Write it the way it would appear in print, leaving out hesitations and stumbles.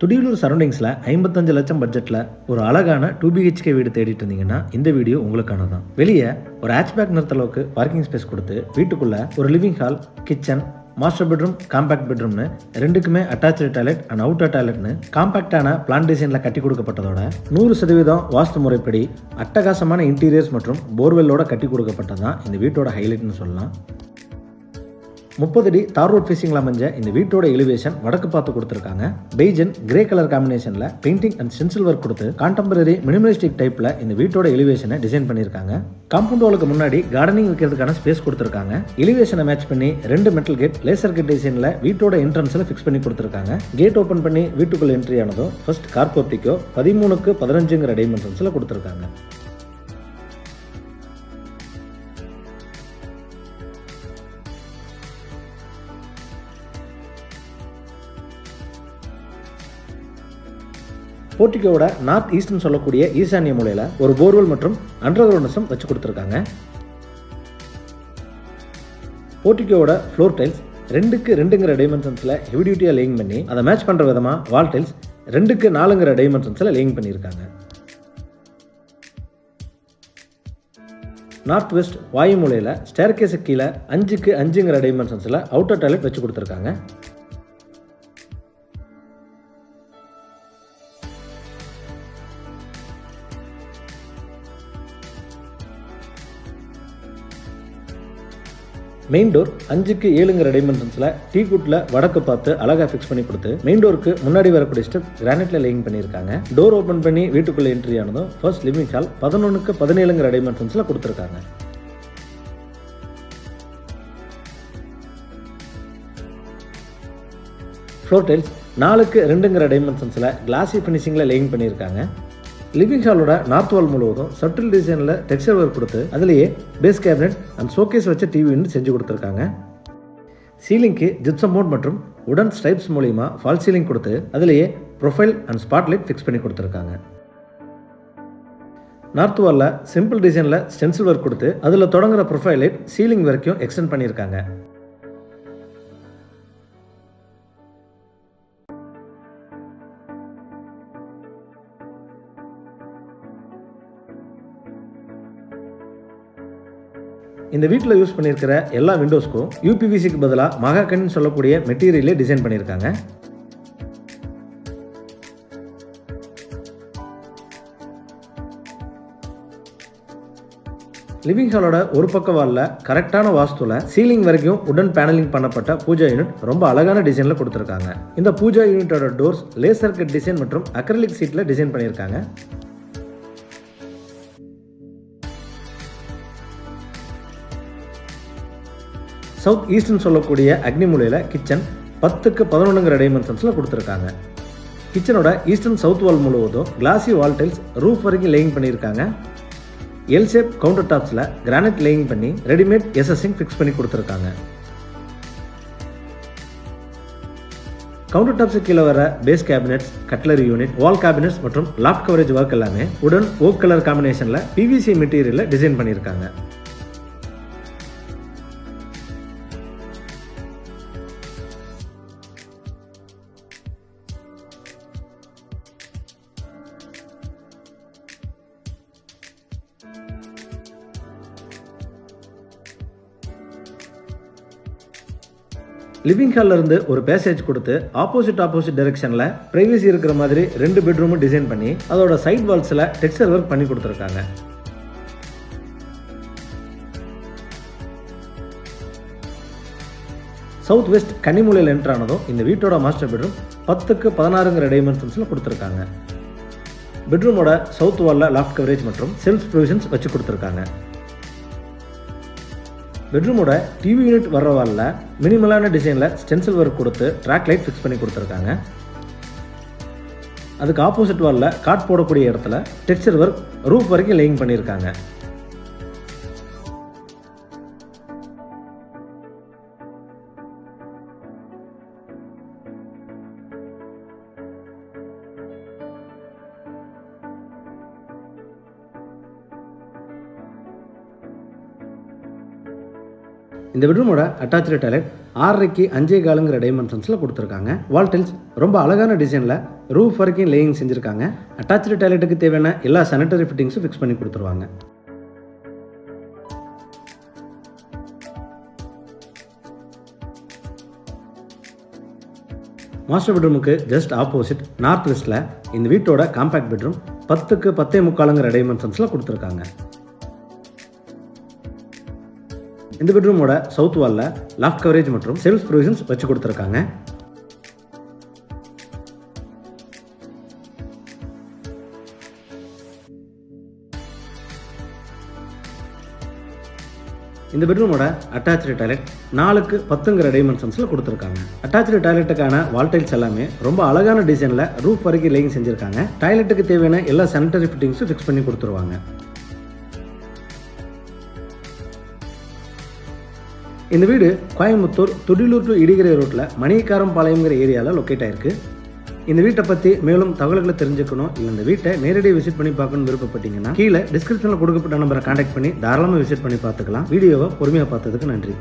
துடியலூர் சரௌண்டிங்ஸில் 55 லட்சம் பட்ஜெட்டில் ஒரு அழகான 2 BHK வீடு தேடிட்டு இருந்தீங்கன்னா இந்த வீடியோ உங்களுக்கான தான். வெளியே ஒரு ஹேட்ச்பேக் நிறுத்த அளவுக்கு பார்க்கிங் ஸ்பேஸ் கொடுத்து வீட்டுக்குள்ள ஒரு living hall, kitchen, master bedroom, compact பெட்ரூம்னு ரெண்டுக்குமே அட்டாச்சு டாய்லெட் அண்ட் அவுட்டர் டாய்லெட்னு காம்பேக்டான பிளான் டிசைனில் கட்டி கொடுக்கப்பட்டதோட 100% வாஸ்து முறைப்படி அட்டகாசமான இன்டீரியர்ஸ் மற்றும் போர்வெல்லோட கட்டி கொடுக்கப்பட்டதான் இந்த வீட்டோட ஹைலைட்னு சொல்லலாம். 30 அடி தார் ரோட் ஃபேசிங்கில் அமைஞ்ச இந்த வீட்டோட எலிவேஷன் வடக்கு பார்த்து கொடுத்துருக்காங்க. பெய்ஜ் அண்ட் கிரே கலர் காம்பினேஷனில் பெயிண்டிங் அண்ட் ஸ்டென்சில் ஒர்க் கொடுத்து கான்டெம்பரரி மினிமலிஸ்டிக் டைப்பில் இந்த வீட்டோட எலிவேஷனை டிசைன் பண்ணியிருக்காங்க. காம்பவுண்ட் வாலுக்கு முன்னாடி கார்டனிங் வைக்கிறதுக்கான ஸ்பேஸ் கொடுத்துருக்காங்க. எலிவேஷனை மேட்ச் பண்ணி 2 மெட்டல் கேட் லேசர் கேட் டிசைனில் வீட்டோட என்ட்ரன்ஸில் ஃபிக்ஸ் பண்ணி கொடுத்துருக்காங்க. கேட் ஓப்பன் பண்ணி வீட்டுக்குள்ள என்ட்ரி ஆனதும் ஃபர்ஸ்ட் கார் போர்ட்டிக்கோ 13x15 டைமென்ஷன்ஸில் கொடுத்துருக்காங்க. போர்ட்டிகோட நார்த் ஈஸ்ட்னு சொல்லக்கூடிய ஈசானிய மூலையில் ஒரு போர்வெல் மற்றும் அண்டர்கிரவுண்ட் வச்சு கொடுத்துருக்காங்க. போர்ட்டிகோட ஃப்ளோர் டைல்ஸ் 2x2 டைமென்ஷன்ஸில் ஹெவி டியூட்டியாக லேயிங் பண்ணி அதை மேட்ச் பண்ணுற விதமாக வால் டைல்ஸ் 2x4 டைமென்ஷன்ஸில் லேயிங் பண்ணியிருக்காங்க. நார்த் வெஸ்ட் வாயு மூலையில் ஸ்டேர்கேஸு கீழே 5x5 டைமென்ஷன்ஸில் அவுட்டர் டாய்லெட் வச்சு கொடுத்துருக்காங்க. மெயின் டோர் 5x7 டைமென்ஷன்ஸில் டீக்குட்டில் வடக்கு பார்த்து அழகாக ஃபிக்ஸ் பண்ணி கொடுத்து மெயின் டோருக்கு முன்னாடி வரக்கூடிய ஸ்டெப் கிரானைட்ல லேயிங் பண்ணியிருக்காங்க. டோர் ஓப்பன் பண்ணி வீட்டுக்குள்ள என்ட்ரி ஆனதும் ஃபர்ஸ்ட் லிவிங் ஹால் 11x17 டைமென்ஷன்ஸில் கொடுத்துருக்காங்க. ஃப்ளோர் டைல்ஸ் 4x2 டைமென்ஷன்ஸில் கிளாசி ஃபினிஷிங்கில் லேயிங் பண்ணியிருக்காங்க. லிவிங் ஹாலோட நார்த் வால் முழுவதும் சட்டில் டிசைனில் டெக்ஸ்சர் ஒர்க் கொடுத்து அதிலேயே பேஸ் கேபினட் அண்ட் ஷோகேஸ் வச்ச டிவின்னு செஞ்சு கொடுத்துருக்காங்க. சீலிங்க்கு ஜிப்சம் போர்ட் மற்றும் உடன் ஸ்ட்ரைப்ஸ் மூலிமா ஃபால் சீலிங் கொடுத்து அதிலேயே ப்ரொஃபைல் அண்ட் ஸ்பாட்லைட் ஃபிக்ஸ் பண்ணி கொடுத்துருக்காங்க. நார்த் வாலில் சிம்பிள் டிசைனில் ஸ்டென்சில் ஒர்க் கொடுத்து அதில் தொடங்குற ப்ரொஃபைல் லைட் சீலிங் வரைக்கும் எக்ஸ்டெண்ட் பண்ணியிருக்காங்க. இந்த வீட்டில் யூஸ் பண்ணியிருக்கிற எல்லா விண்டோஸ்க்கும் யூபிவிசிக்கு பதிலாக மகாகனின்னு சொல்லக்கூடிய மெட்டீரியலே டிசைன் பண்ணியிருக்காங்க. லிவிங் ஹாலோட ஒரு பக்க வாலில் கரெக்டான வாஸ்துல சீலிங் வரைக்கும் உடன் பேனலிங் பண்ணப்பட்ட பூஜா யூனிட் ரொம்ப அழகான டிசைனில் கொடுத்துருக்காங்க. இந்த பூஜா யூனிட்டோட டோர்ஸ் லேசர் கட் டிசைன் மற்றும் அக்ரிலிக் சீட்டில் டிசைன் பண்ணியிருக்காங்க. சவுத் ஈஸ்ட்னு சொல்லக்கூடிய அக்னி மூலையில் கிச்சன் 10x11 டைமென்ஷன்ஸில் கொடுத்துருக்காங்க. கிச்சனோட ஈஸ்டர்ன் சவுத் வால் முழுவதும் கிளாசி வால் டைல்ஸ் ரூஃப் வரைக்கும் லேயிங் பண்ணியிருக்காங்க. எல் ஷேப் கவுண்டர் டாப்ஸில் கிரானைட் லேயிங் பண்ணி ரெடிமேட் எஸ்எஸ்சிங் ஃபிக்ஸ் பண்ணி கொடுத்துருக்காங்க. கவுண்டர் டாப்ஸுக்கு கீழே வர base cabinets, cutlery unit, wall cabinets மற்றும் லாஃப்ட் கவரேஜ் ஒர்க் எல்லாமே உடன் ஓக் கலர் காம்பினேஷனில் பிவிசி மெட்டீரியலில் டிசைன் பண்ணியிருக்காங்க. லிவிங் ஹாலில் இருந்து ஒரு பேசேஜ் கொடுத்து ஆப்போசிட் டைரக்ஷனில் பிரைவசி இருக்கிற மாதிரி 2 பெட்ரூமும் டிசைன் பண்ணி அதோட சைட் வால்ஸில் டெக்ஸ்சர் ஒர்க் பண்ணி கொடுத்துருக்காங்க. சவுத் வெஸ்ட் கன்னிமூலையில் என்ட்ரு ஆனதும் இந்த வீட்டோட மாஸ்டர் பெட்ரூம் 10x16 டைமென்ஷன்ஸில் கொடுத்துருக்காங்க. பெட்ரூமோட சவுத் வாலில் லாஃப்ட் கவரேஜ் மற்றும் செல்ஃப் ப்ரொவிஷன்ஸ் வச்சு கொடுத்துருக்காங்க. பெட்ரூமோட டிவி யூனிட் வர்ற வாலில் மினிமலான டிசைனில் ஸ்டென்சில் ஒர்க் கொடுத்து ட்ராக் லைட் ஃபிக்ஸ் பண்ணி கொடுத்துருக்காங்க. அதுக்கு ஆப்போசிட் வாலில் காட் போடக்கூடிய இடத்துல டெக்ஸ்சர் ஒர்க் ரூஃப் வரைக்கும் லேயிங் பண்ணியிருக்காங்க. இந்த பெட்ரூமோட அட்டாச்சு டாய்லெட் 6x5 டைமென்ஷன்ஸில் கொடுத்துருக்காங்க. வால் டைல்ஸ் ரொம்ப அழகான டிசைனில் ரூஃப் வரைக்கும் லேயிங் செஞ்சுருக்காங்க. அட்டாச்சு டாய்லெட்டுக்கு தேவையான எல்லா சானிட்டரி ஃபிட்டிங்ஸும் ஃபிக்ஸ் பண்ணி கொடுத்துருவாங்க. மாஸ்டர் பெட்ரூமுக்கு ஜஸ்ட் ஆப்போசிட் நார்த் வெஸ்ட்டில் இந்த வீட்டோட காம்பேக்ட் பெட்ரூம் 10க்கு 10.25 டைமென்ஷன்ஸில் கொடுத்துருக்காங்க. இந்த பெட்ரூமோட சவுத் வாலில் லாஃப்ட் கவரேஜ் மற்றும் செல்ஃப் ப்ரொவிஷன்ஸ் வச்சு கொடுத்துருக்காங்க. இந்த பெட்ரூமோட அட்டாச்சு டாய்லெட் 4க்கு 10 டைமென்ஷன்ஸில் கொடுத்துருக்காங்க. அட்டாச்சு டாய்லெட்டுக்கான வால் டைல்ஸ் எல்லாமே ரொம்ப அழகான டிசைனில் ரூஃப் வரைக்கும் லேயிங் செஞ்சுருக்காங்க. டாய்லெட்டுக்கு தேவையான எல்லா சானிட்டரி ஃபிட்டிங்ஸும் ஃபிக்ஸ் பண்ணி கொடுத்துருவாங்க. இந்த வீடு கோயம்புத்தூர் துடிலூர் டு இடிகரை ரோட்டில் மணிக்காரம் பாளையங்கிற ஏரியாவில் லொக்கேட் ஆயிருக்கு. இந்த வீட்டை பற்றி மேலும் தகவல்களை தெரிஞ்சுக்கணும், இல்லை இந்த வீட்டை நேரடியாக விசிட் பண்ணி பார்க்கணும்னு விருப்பப்பட்டீங்கன்னா கீழே டிஸ்கிரிப்ஷனில் கொடுக்கப்பட்ட நம்பரை கான்டாக்ட் பண்ணி தாராளமாக விசிட் பண்ணி பார்த்துக்கலாம். வீடியோவை பொறுமையாக பார்த்ததுக்கு நன்றி.